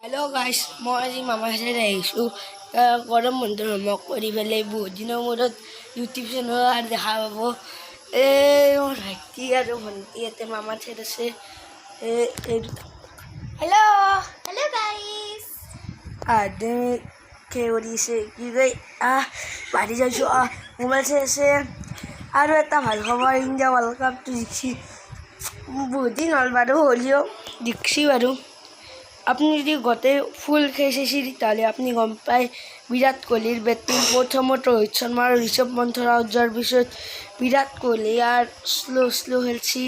Hello' গাইছ, মই আজি মামাৰ ঘৰত আহিছোঁ। গৰম বন্ধৰ হোমৱৰ্ক কৰি পেলাই বহুত দিনৰ মূৰত ইউটিউব চেনেলত দেখা পাব। মোৰ ভাইটি আৰু ভণ্টি ইয়াতে মামাৰ ঘৰত আছে। হেল্ল' গাইস কি কৰিছে কি কয় বাঢ়ি যাইছোঁ মোবাইল চাই আছে। আৰু এটা ভাল খবৰ, ইণ্ডিয়া ৱৰ্ল্ড কাপটো জিকিছে। বহুত দিন হ'ল বাৰু, হ'লেও জিকিছে বাৰু। আপুনি যদি গোটেই ফুল খেল চাইছে তেতিয়াহ'লে আপুনি গম পায় বিৰাট কোহলিৰ বেটিং। প্ৰথমত ৰোহিত শৰ্মা আৰু ঋষভ পন্থৰ আউট যোৱাৰ পিছত বিৰাট কোহলি আৰু শ্ল' খেলিছে।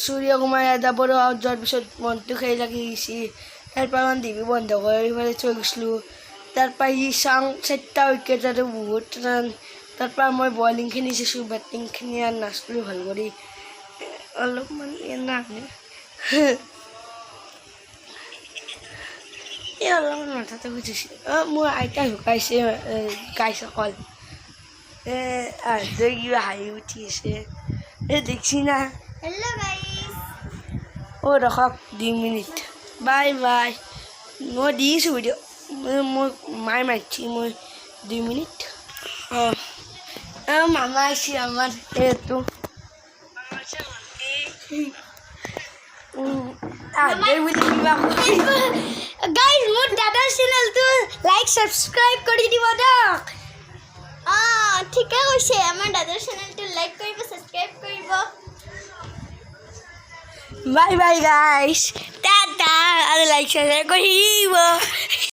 সূৰ্যকুমাৰ যাদৱৰো আউট যোৱাৰ পিছত মনটো খেলি লাগি গৈছে। তাৰপৰা মই টিভি বন্ধ কৰি পেলাই থৈ গৈছিলোঁ। তাৰপৰা সি চাওঁ 4টা উইকেট আৰু বহুত ৰান। তাৰপৰা মই বলিংখিনি চাইছোঁ, বেটিংখিনি আৰু নাচলোঁ ভাল কৰি অলপমান নাহে অলপমান মাথাটো গুজিছে। মোৰ আইতা ঢুকাইছে গাইছ অকল কিবা হাঁহি উঠি আছে দেখছি না। হেল্ল' গাইস ৰখক 2 মিনিট, বাই বাই। মই দিছোঁ ভিডিঅ', মোক মায়ে মাতিছে, মই 2 মিনিট। মামা আহিছে আমাৰ এইটো গাইস মোৰ দাদাৰ চেনেলটো লাইক সাবস্ক্ৰাইব কৰি দিব দিয়ক। ঠিকে কৈছে, আমাৰ দাদাৰ চেনেলটো লাইক কৰিব, সাবস্ক্ৰাইব কৰিব। বাই বাই গাইছ, টাটা। আৰু লাইক সাবস্ক্ৰাইব কৰিব।